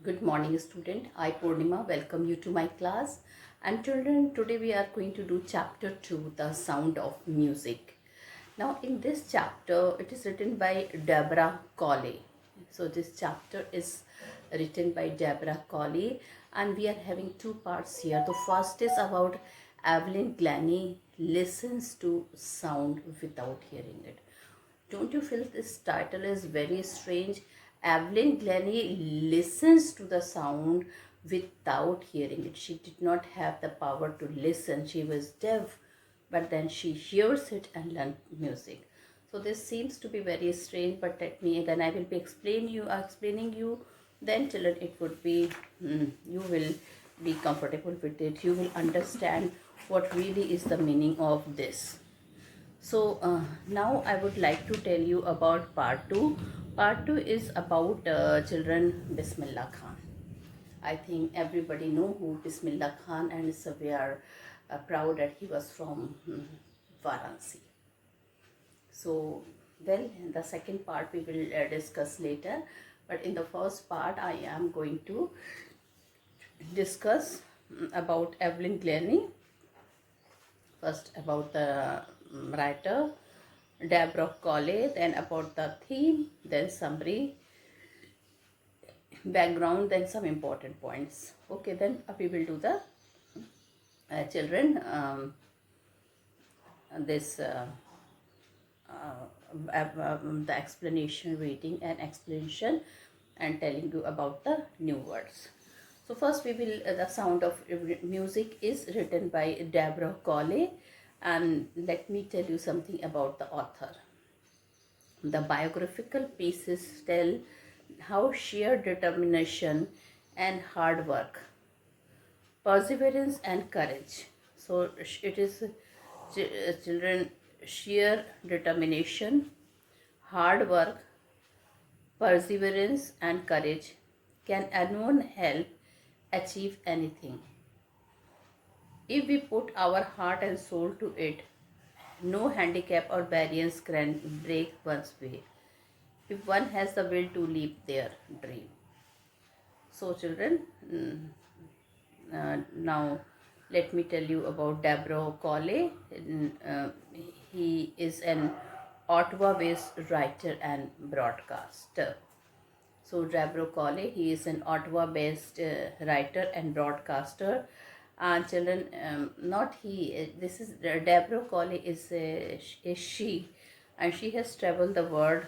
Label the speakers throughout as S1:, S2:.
S1: Good morning, student. I, Purnima, welcome you to my class. And children, today we are going to do chapter 2, The Sound of Music. Now, in this chapter, it is written by Deborah Colley. So, this chapter is written by Deborah Colley, and we are having two parts here. The first is about Evelyn Glennie listens to sound without hearing it. Don't you feel this title is very strange? Evelyn Glennie listens to the sound without hearing it. She did not have the power to listen. She was deaf, but then she hears it and learns music. So this seems to be very strange, but then I will be explaining you. Then children, it would be you will be comfortable with it. You will understand what really is the meaning of this. So now I would like to tell you about part 2. Part 2 is about children Bismillah Khan. I think everybody know who Bismillah Khan, and so we are proud that he was from Varanasi. So, well, the second part we will discuss later. But in the first part, I am going to discuss about Evelyn Glennie. First about the writer Deborah Colley, then about the theme, then summary, background, then some important points. Okay, then we will do the children this the explanation, reading and explanation, and telling you about the new words. So first we will the sound of music is written by Deborah Colley, and let me tell you something about the author. The biographical pieces tell how sheer determination and hard work, perseverance and courage. So it is children, sheer determination, hard work, perseverance and courage can alone help achieve anything. If we put our heart and soul to it, no handicap or barriers can break one's way if one has the will to live their dream. So children, now let me tell you about Deborah Colley. He is an Ottawa-based writer and broadcaster. So Deborah Colley, he is an Ottawa-based writer and broadcaster. And children, not he. This is Deborah Colley is she, and she has traveled the world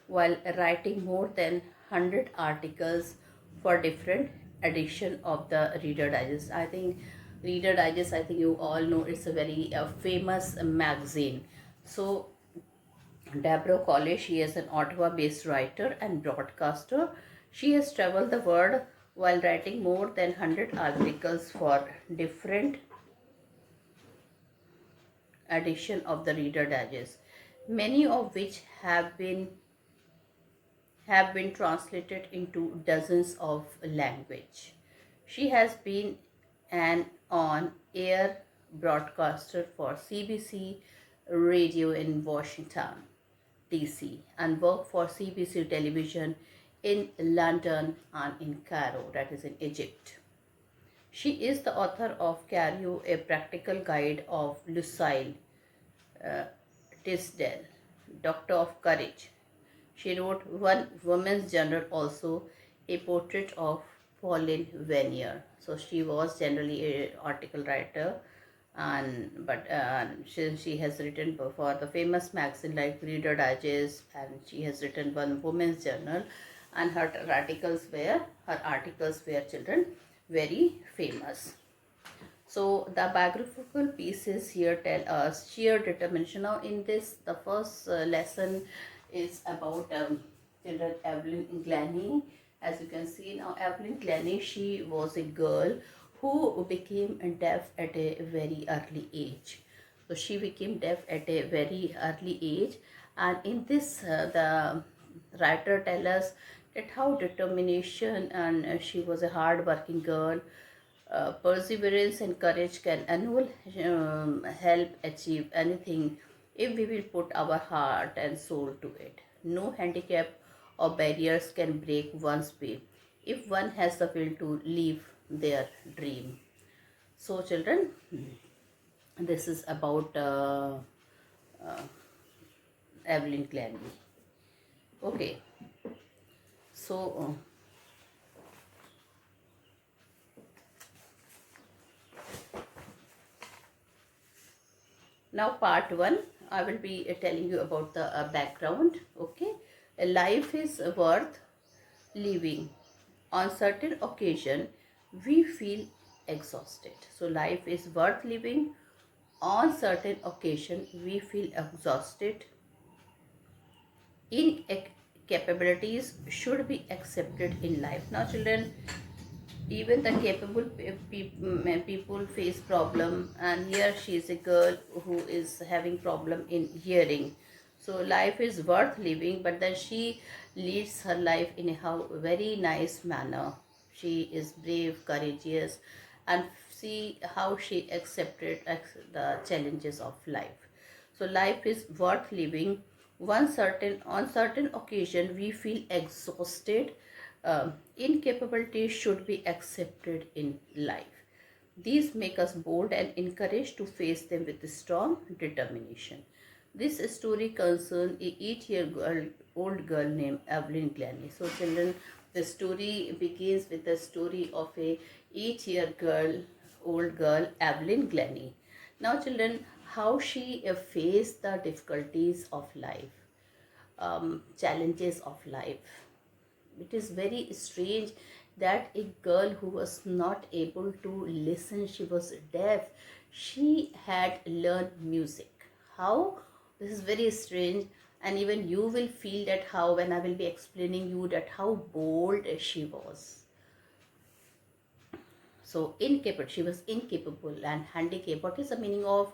S1: while writing more than 100 articles for different edition of the Reader Digest. I think Reader Digest, I think you all know, it's a very famous magazine. So Deborah Colley, she is an Ottawa-based writer and broadcaster. She has traveled the world while writing more than 100 articles for different edition of the Reader Digest, many of which have been translated into dozens of languages. She has been an on-air broadcaster for CBC Radio in Washington, D.C. and worked for CBC television in London and in Cairo, that is in Egypt. She is the author of Cairo, a practical guide of Lucille Tisdale, Doctor of Courage. She wrote one women's journal also, a portrait of Pauline Vanier. So she was generally an article writer, and but she has written for the famous magazine like Reader Digest, and she has written one women's journal, and her articles were children very famous. So the biographical pieces here tell us sheer determination. Now in this, the first lesson is about children Evelyn Glennie. As you can see now, Evelyn Glennie, she was a girl who became deaf at a very early age. So she became deaf at a very early age, and in this the writer tell us that how determination, and she was a hard working girl. Perseverance and courage can help achieve anything if we will put our heart and soul to it. No handicap or barriers can break one's way if one has the will to live their dream. So children, this is about Evelyn Glennie. Okay, so now part 1, I will be telling you about the background. Okay, a life is worth living. On certain occasion, we feel exhausted. So life is worth living. On certain occasion, we feel exhausted. Incapabilities should be accepted in life. Now children, even the capable people face problem, and here she is a girl who is having problem in hearing. So life is worth living, but then she leads her life in a very nice manner. She is brave, courageous, and see how she accepted the challenges of life. So life is worth living. On certain occasion we feel exhausted. Incapability should be accepted in life. These make us bold and encouraged to face them with strong determination. This story concerns a 8-year-old girl named Evelyn Glennie. So children, the story begins with the story of a 8-year-old girl, Evelyn Glennie. Now children, how she faced the difficulties of life, challenges of life. It is very strange that a girl who was not able to listen, she was deaf, she had learned music. How? This is very strange, and even you will feel that how when I will be explaining you that how bold she was. So incapable, she was incapable and handicapped. What is the meaning of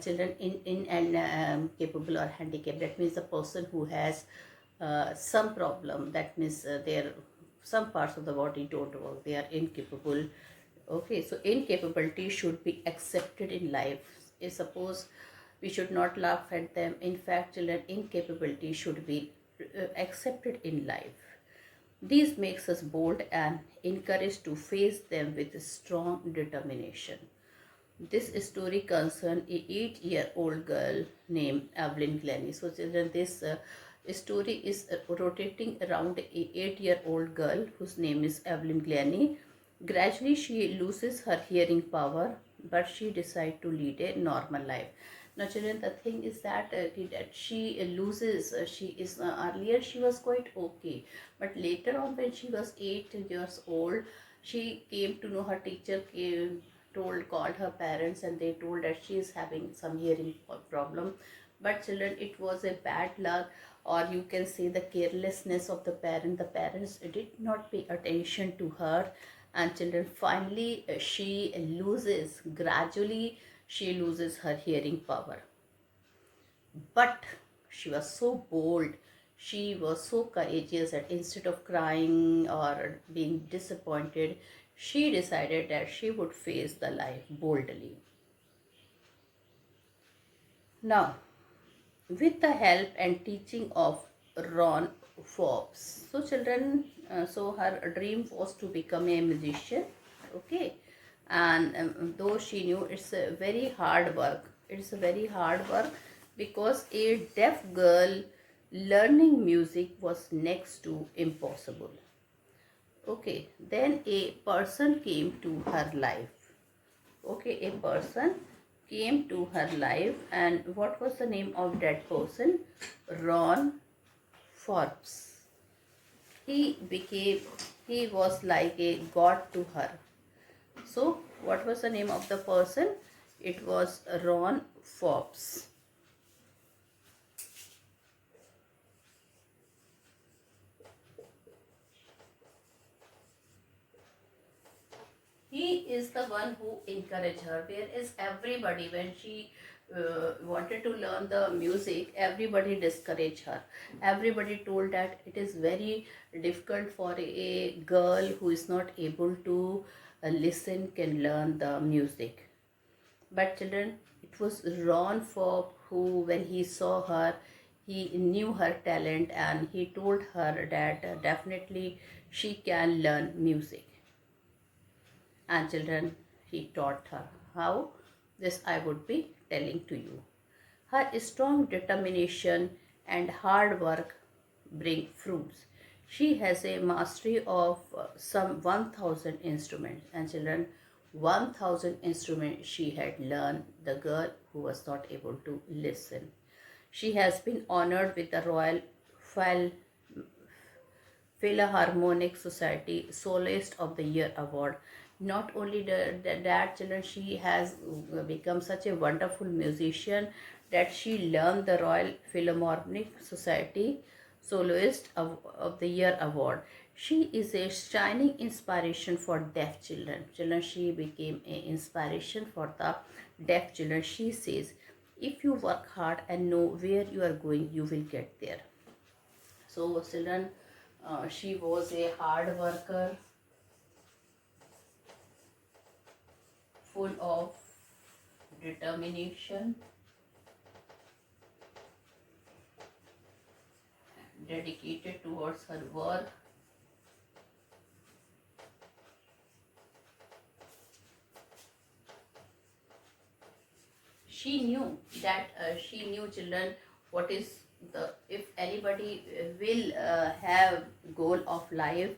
S1: children in and capable or handicapped? That means the person who has some problem. That means their some parts of the body don't work. They are incapable. Okay, so incapability should be accepted in life. Suppose we should not laugh at them. In fact, children, incapability should be accepted in life. These makes us bold and encouraged to face them with strong determination. This story concerns a 8-year-old girl named Evelyn Glennie. So children, this story is rotating around a 8-year-old girl whose name is Evelyn Glennie. Gradually she loses her hearing power, but she decides to lead a normal life. Now children, the thing is that, that she loses, she is earlier she was quite okay, but later on when she was 8 years old, she came to know, her teacher called her parents, and they told that she is having some hearing problem. But children, it was a bad luck, or you can say the carelessness of the parent. The parents did not pay attention to her, and children, finally she loses, gradually she loses her hearing power. But she was so bold, she was so courageous that instead of crying or being disappointed, she decided that she would face the life boldly. Now, with the help and teaching of Ron Forbes. So children, so her dream was to become a musician. Okay, and though she knew it's a very hard work, it's a very hard work, because a deaf girl learning music was next to impossible. Okay, then a person came to her life. Okay, a person came to her life, and what was the name of that person? Ron Forbes. He was like a god to her. So what was the name of the person? It was Ron Forbes. He is the one who encouraged her. Whereas everybody, when she wanted to learn the music, everybody discouraged her. Everybody told that it is very difficult for a girl who is not able to listen can learn the music. But children, it was Ron Forbes who, when he saw her, he knew her talent and he told her that definitely she can learn music. And children, he taught her how. This I would be telling to you. Her strong determination and hard work bring fruits. She has a mastery of some 1000 instruments. And children, 1000 instruments she had learned, the girl who was not able to listen. She has been honored with the Royal Phil- Philharmonic Society Soloist of the Year award. Not only that, children, she has become such a wonderful musician that she learned the Royal Philharmonic Society Soloist of the Year award. She is a shining inspiration for deaf children. Children, she became an inspiration for the deaf children. She says, if you work hard and know where you are going, you will get there. So, children, she was a hard worker, full of determination, dedicated towards her work. She knew, children, what is the, if anybody will have goal of life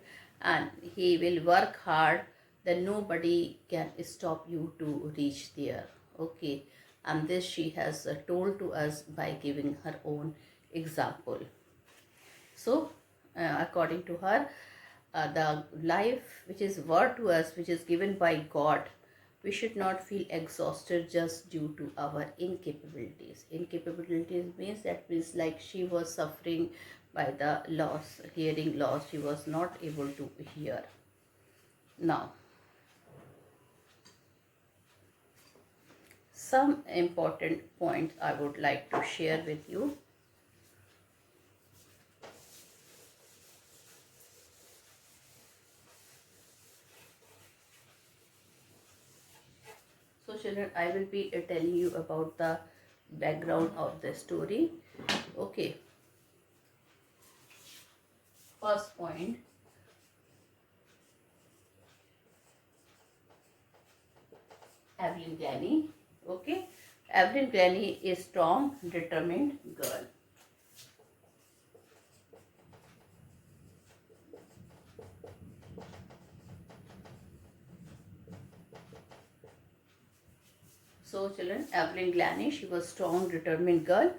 S1: and he will work hard, then nobody can stop you to reach there. Okay, and this she has told to us by giving her own example. So, according to her, the life which is word to us, which is given by God, we should not feel exhausted just due to our incapabilities. Incapabilities means, that means like she was suffering by the loss, hearing loss. She was not able to hear. Now, some important points I would like to share with you. So children, I will be telling you about the background of the story. Okay. First point, Evelyn Granny. Okay. Evelyn Granny is strong, determined girl. So children, Evelyn Granny, she was strong, determined girl.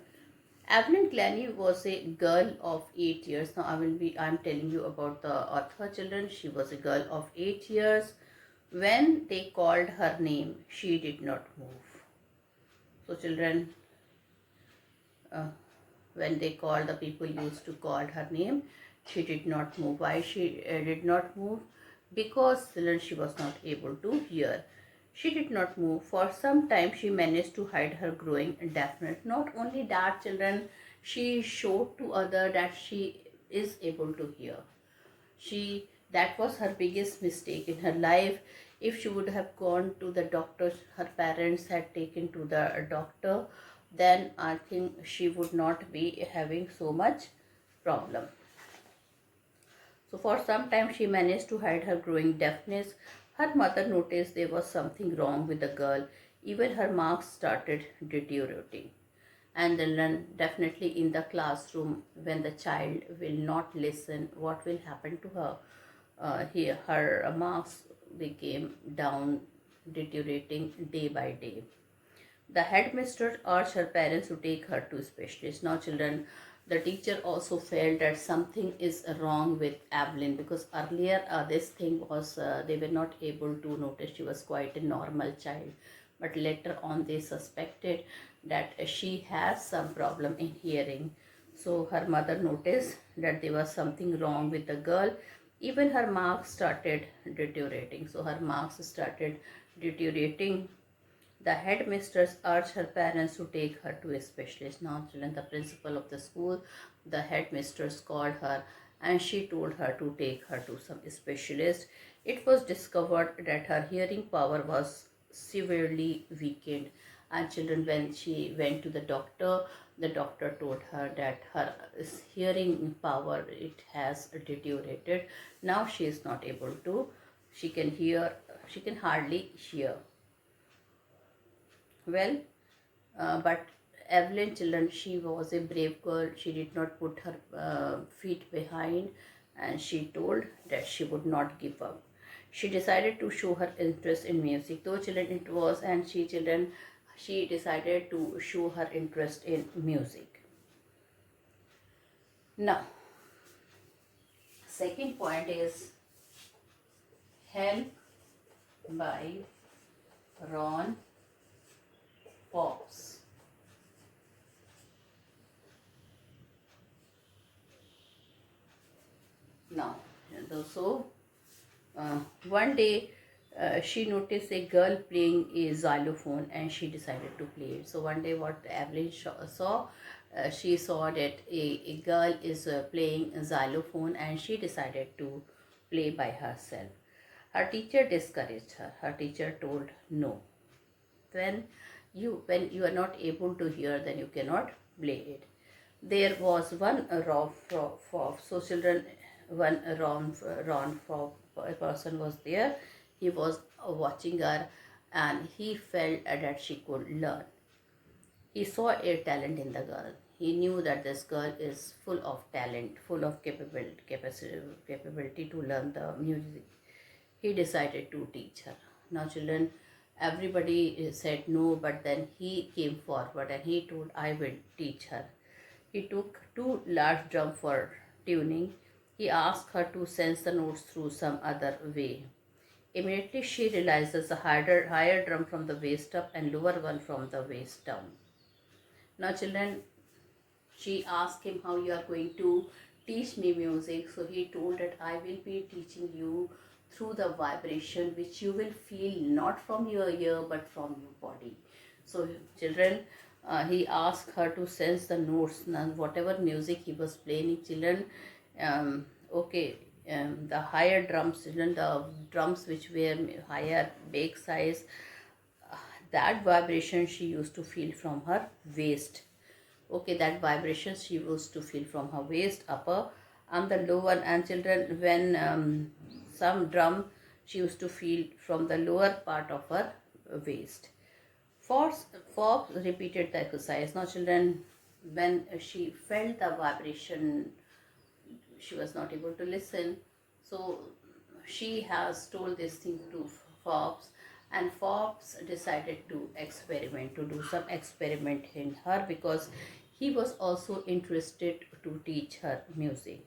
S1: Evelyn Glennie was a girl of 8 years. Now I'm telling you about the author, children. She was a girl of 8 years. When they called her name, she did not move. So children, uh, when they called, the people used to call her name, she did not move. Why she did not move? Because children, she was not able to hear. She did not move. For some time, she managed to hide her growing deafness. Not only that, children, she showed to other that she is able to hear. That was her biggest mistake in her life. If she would have gone to the doctor, her parents had taken to the doctor, then I think she would not be having so much problem. So for some time she managed to hide her growing deafness. Her mother noticed there was something wrong with the girl. Even her marks started deteriorating. And then definitely in the classroom, when the child will not listen, what will happen to her? Her marks became down, deteriorating day by day. The headmistress urged her parents to take her to specialists. Now, children, the teacher also felt that something is wrong with Evelyn, because earlier this thing was, they were not able to notice. She was quite a normal child. But later on, they suspected that she has some problem in hearing. So her mother noticed that there was something wrong with the girl. Even her marks started deteriorating. So her marks started deteriorating. The headmistress urged her parents to take her to a specialist. Now, children, the principal of the school, the headmistress called her and she told her to take her to some specialist. It was discovered that her hearing power was severely weakened. And children, when she went to the doctor, the doctor told her that her hearing power, it has deteriorated. Now she is not able to, she can hear, she can hardly hear well. But Evelyn, children, she was a brave girl. She did not put her feet behind, and she told that she would not give up. She decided to show her interest in music. Though children it was, and she decided to show her interest in music. Now, second point is Help by Ron Fox. Now, so one day she noticed a girl playing a xylophone and she decided to play it. So one day what Evelyn saw, she saw that a girl is playing a xylophone and she decided to play by herself. Her teacher discouraged her. Her teacher told no. When you are not able to hear, then you cannot play it. There was one raw for so children, one Ron for a person was there. He was watching her, and he felt that she could learn. He saw a talent in the girl. He knew that this girl is full of talent, full of capability to learn the music. He decided to teach her. Now, children, everybody said no, but then he came forward and he told, I will teach her. He took two large drums for tuning. He asked her to sense the notes through some other way. Immediately she realizes a higher drum from the waist up and lower one from the waist down. Now, children, she asked him how you are going to teach me music. So he told that I will be teaching you through the vibration which you will feel not from your ear but from your body. So children, he asked her to sense the notes. Now, whatever music he was playing, children, the higher drums, children, the drums which were higher big size, that vibration she used to feel from her waist. Okay, that vibration she used to feel from her waist upper and the lower. And children, when some drum she used to feel from the lower part of her waist. Fox repeated the exercise. Now, children, when she felt the vibration, she was not able to listen. So she has told this thing to Fox, and Fox decided to experiment, to do some experiment in her, because he was also interested to teach her music.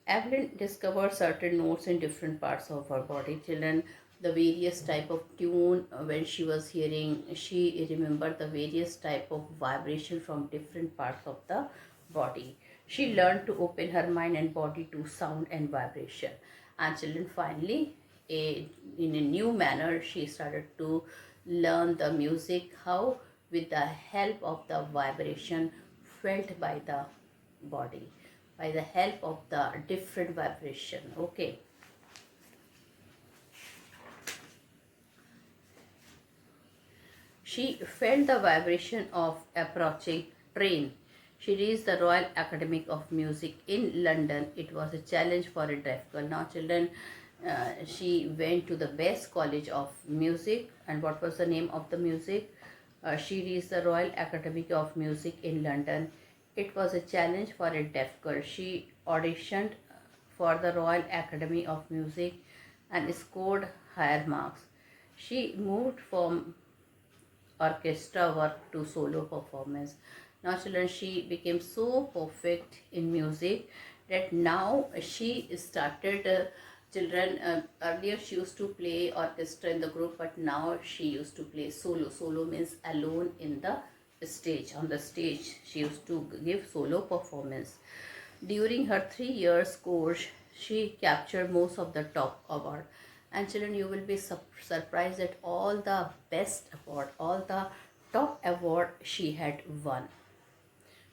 S1: Evelyn discovered certain notes in different parts of her body. Children, the various type of tune when she was hearing, she remembered the various type of vibration from different parts of the body. She learned to open her mind and body to sound and vibration. And children, finally, in a new manner, she started to learn the music. How? With the help of the vibration felt by the body, by the help of the different vibration. Okay. She felt the vibration of approaching train. She reached the Royal Academy of Music in London. It was a challenge for a deaf girl. Now, children, she went to the best college of music. And what was the name of the music? She reached the Royal Academy of Music in London. It was a challenge for a deaf girl. She auditioned for the Royal Academy of Music and scored higher marks. She moved from orchestra work to solo performance. Now, children, she became so perfect in music that now she started. Children, earlier she used to play orchestra in the group, but now she used to play solo. Solo means alone in the stage. On the stage, she used to give solo performance. During her 3 years course, she captured most of the top award. And children, you will be surprised at all the best award, all the top award she had won.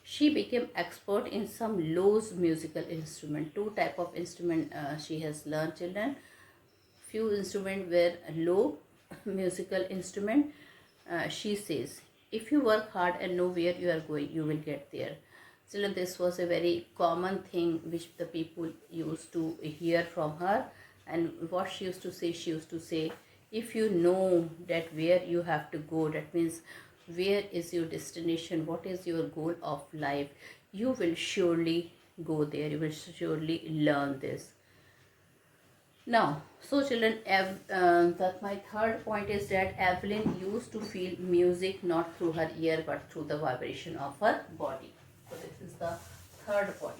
S1: She became expert in some low musical instrument. Two type of instrument she has learned, children. Few instrument were low musical instrument. She says if you work hard and know where you are going, you will get there. Still, this was a very common thing which the people used to hear from her. And what she used to say, if you know that where you have to go, that means where is your destination, what is your goal of life, you will surely go there, you will surely learn this. Now, so children, that my third point is that Evelyn used to feel music not through her ear but through the vibration of her body. So this is the third point.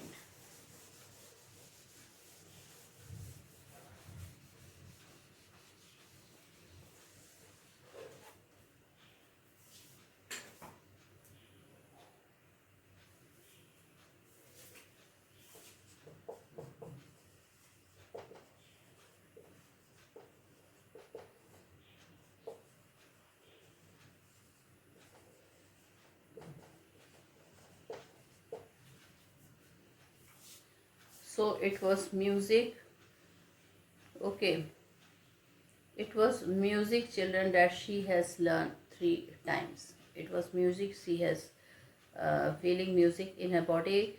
S1: So it was music. Okay, it was music, children, that she has learned 3 times. It was music, she has feeling music in her body.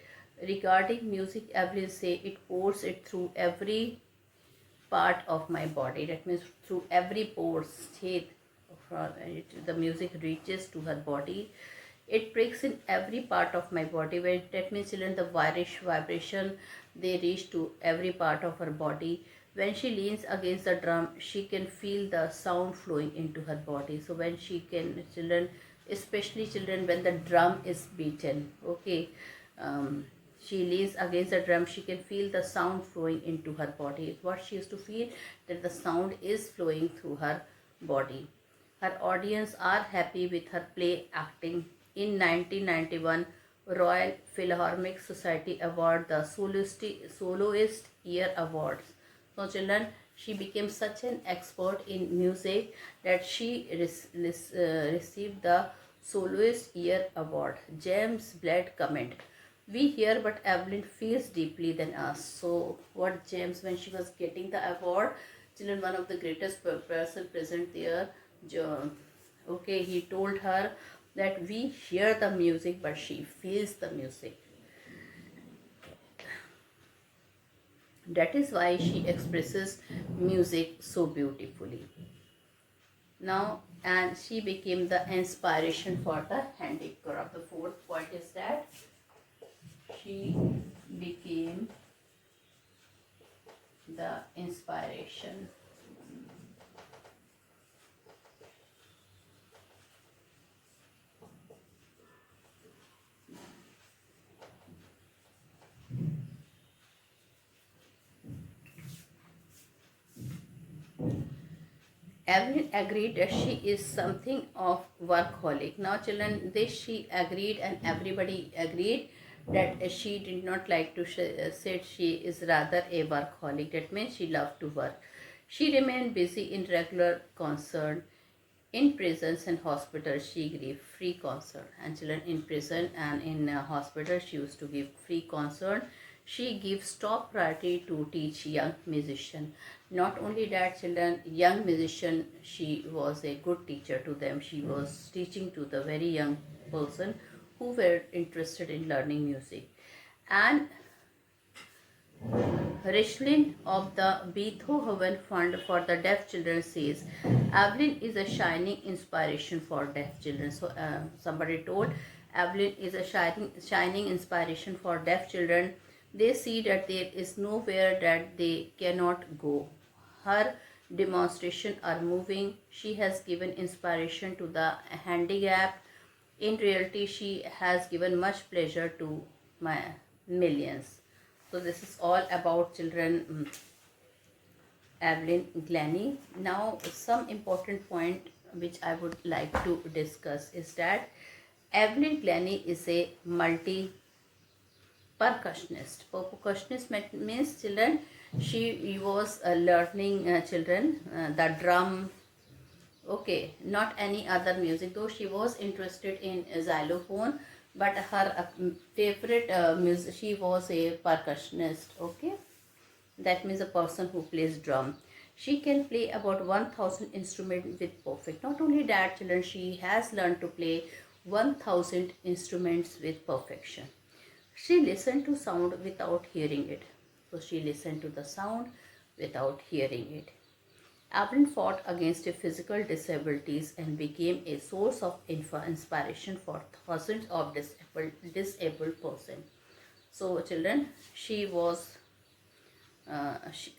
S1: Regarding music, Evelyn say it pours it through every part of my body. That means through every pore, state, the music reaches to her body. It breaks in every part of my body. When that means children, the vibration they reach to every part of her body. When she leans against the drum, she can feel the sound flowing into her body. So when she can, children, especially children, when the drum is beaten, okay, she leans against the drum, she can feel the sound flowing into her body. What she used to feel, that the sound is flowing through her body. Her audience are happy with her play acting. In 1991, Royal Philharmonic Society award the Soloist Year Awards. So children, she became such an expert in music that she received the Soloist Year Award. James Blade comment, we hear but Evelyn feels deeply than us. So what James, when she was getting the award, children, one of the greatest person present there, okay, he told her that we hear the music but she feels the music. That is why she expresses music so beautifully. Now, and she became the inspiration for the handicraft. The fourth point is that she became the inspiration. Evelyn agreed that she is something of workaholic. Now, children, this she agreed, and everybody agreed that she did not like to say she is rather a workaholic. That means she loved to work. She remained busy in regular concert. In prisons and hospitals, she gave free concert. And children, in prison and in hospital, she used to give free concert. She gives top priority to teach young musician. Not only that, children, young musician, she was a good teacher to them. She was teaching to the very young person who were interested in learning music. And Richlin of the Beethoven Fund for the Deaf Children says, Evelyn is a shining inspiration for deaf children. So somebody told Evelyn is a shining inspiration for deaf children. They see that there is nowhere that they cannot go. Her demonstration are moving. She has given inspiration to the handicapped. In reality, she has given much pleasure to my millions. So this is all about children, Evelyn Glennie. Now some important point which I would like to discuss is that Evelyn Glennie is a multi percussionist. Percussionist means children, she was learning children the drum, okay, not any other music, though she was interested in xylophone, but her favorite music, she was a percussionist, okay, that means a person who plays drum. She can play about 1000 instruments with perfect. Not only that, children, she has learned to play 1,000 instruments with perfection. She listened to sound without hearing it. So she listened to the sound without hearing it. Evelyn fought against her physical disabilities and became a source of inspiration for thousands of disabled persons. So, children,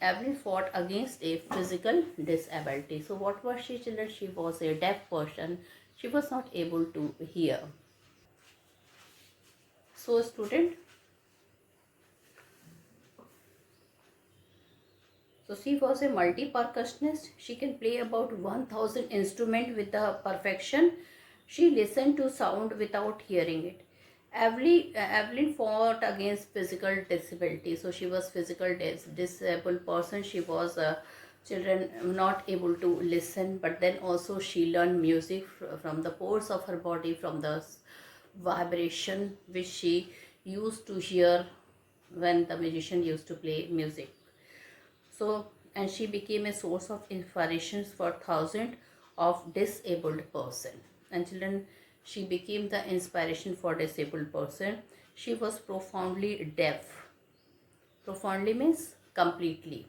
S1: Evelyn fought against a physical disability. So, what was she, children? She was a deaf person. She was not able to hear. So, student, so she was a multi-percussionist. She can play about 1,000 instruments with the perfection. She listened to sound without hearing it. Evelyn fought against physical disability. So she was disabled person. She was children not able to listen, but then also she learned music from the pores of her body, from the vibration which she used to hear when the musician used to play music. So, and she became a source of inspiration for thousands of disabled person. And children, she became the inspiration for disabled person. She was profoundly deaf. Profoundly means completely.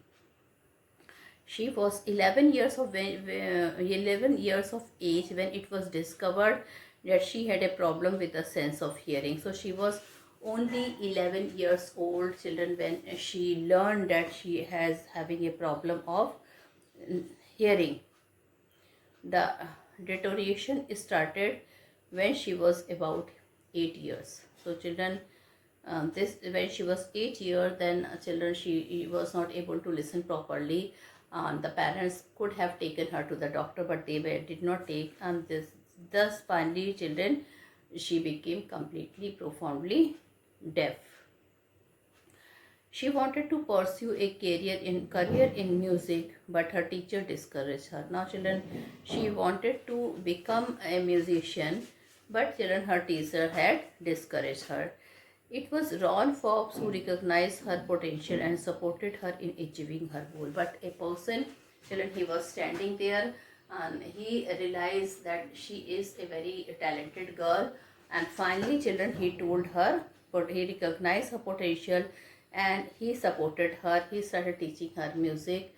S1: She was 11 years of 11 years of age when it was discovered that she had a problem with the sense of hearing. So she was only 11 years old, children, when she learned that she has having a problem of hearing. The deterioration started when she was about 8 years. So children, this when she was 8 years, then children, she was not able to listen properly. The parents could have taken her to the doctor, but did not take, and thus finally, children, she became completely profoundly deaf. She wanted to pursue a career in music, but her teacher discouraged her. Now, children, she wanted to become a musician, but children, her teacher had discouraged her. It was Ron Forbes who recognized her potential and supported her in achieving her goal. But a person, children, he was standing there and he realized that she is a very talented girl. And finally, children, he told her, but he recognized her potential and he supported her. He started teaching her music.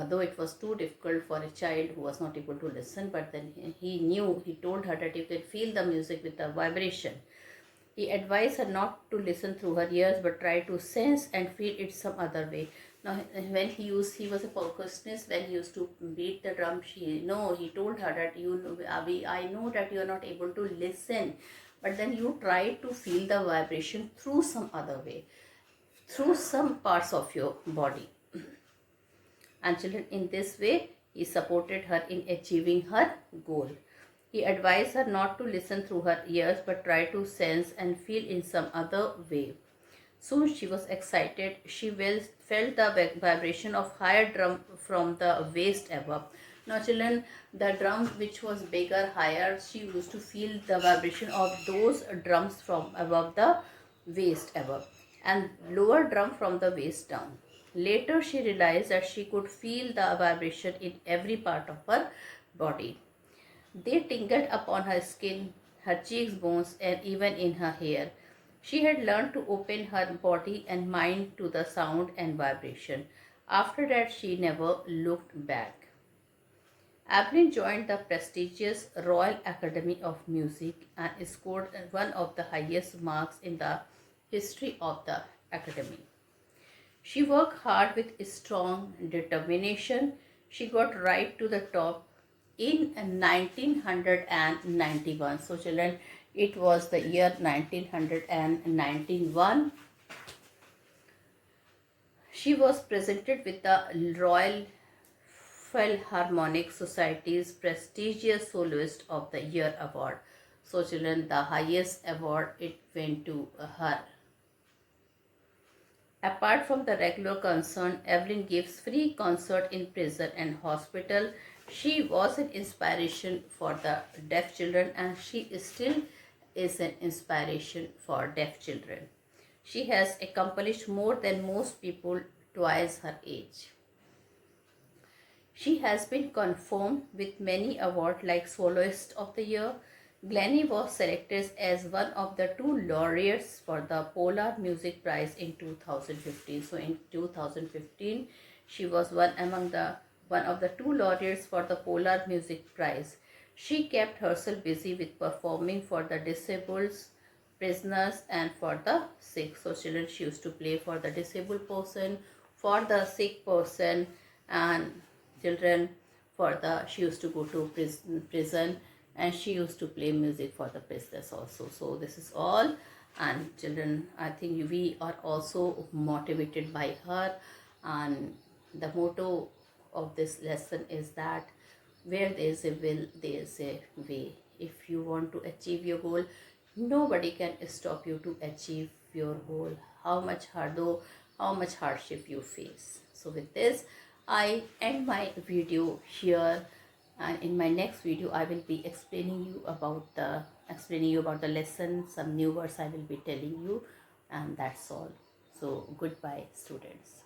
S1: Though it was too difficult for a child who was not able to listen, but then he told her that you can feel the music with the vibration. He advised her not to listen through her ears but try to sense and feel it some other way. Now, when he was a percussionist. When he used to beat the drum, he told her that I know that you are not able to listen, but then you try to feel the vibration through some other way, through some parts of your body. And children, in this way, he supported her in achieving her goal. He advised her not to listen through her ears but try to sense and feel in some other way. Soon she was excited. She felt the vibration of higher drum from the waist above. Now, children, the drum which was bigger, higher, she used to feel the vibration of those drums from above the waist above, and lower drum from the waist down. Later, she realized that she could feel the vibration in every part of her body. They tingled upon her skin, her cheekbones, and even in her hair. She had learned to open her body and mind to the sound and vibration. After that, she never looked back. Evelyn joined the prestigious Royal Academy of Music and scored one of the highest marks in the history of the academy. She worked hard with strong determination. She got right to the top in 1991. So children, it was the year 1991. She was presented with the Royal Philharmonic Society's prestigious Soloist of the Year award. So children, the highest award, it went to her. Apart from the regular concern, Evelyn gives free concert in prison and hospital. She was an inspiration for the deaf children, and she still is an inspiration for deaf children. She has accomplished more than most people twice her age. She has been confirmed with many awards like Soloist of the Year, Glennie was selected as one of the two laureates for the Polar Music Prize in 2015. So in 2015, she was one of the two laureates for the Polar Music Prize. She kept herself busy with performing for the disabled, prisoners, and for the sick. So children, she used to play for the disabled person, for the sick person, and children, for the she used to go to prison, and she used to play music for the prisoners also. So this is all, and children, I think we are also motivated by her. And the motto of this lesson is that where there is a will, there is a way. If you want to achieve your goal, nobody can stop you to achieve your goal, how much how much hardship you face. So with this, I end my video here, and in my next video I will be explaining you about the lesson, some new words I will be telling you, and that's all. So goodbye, students.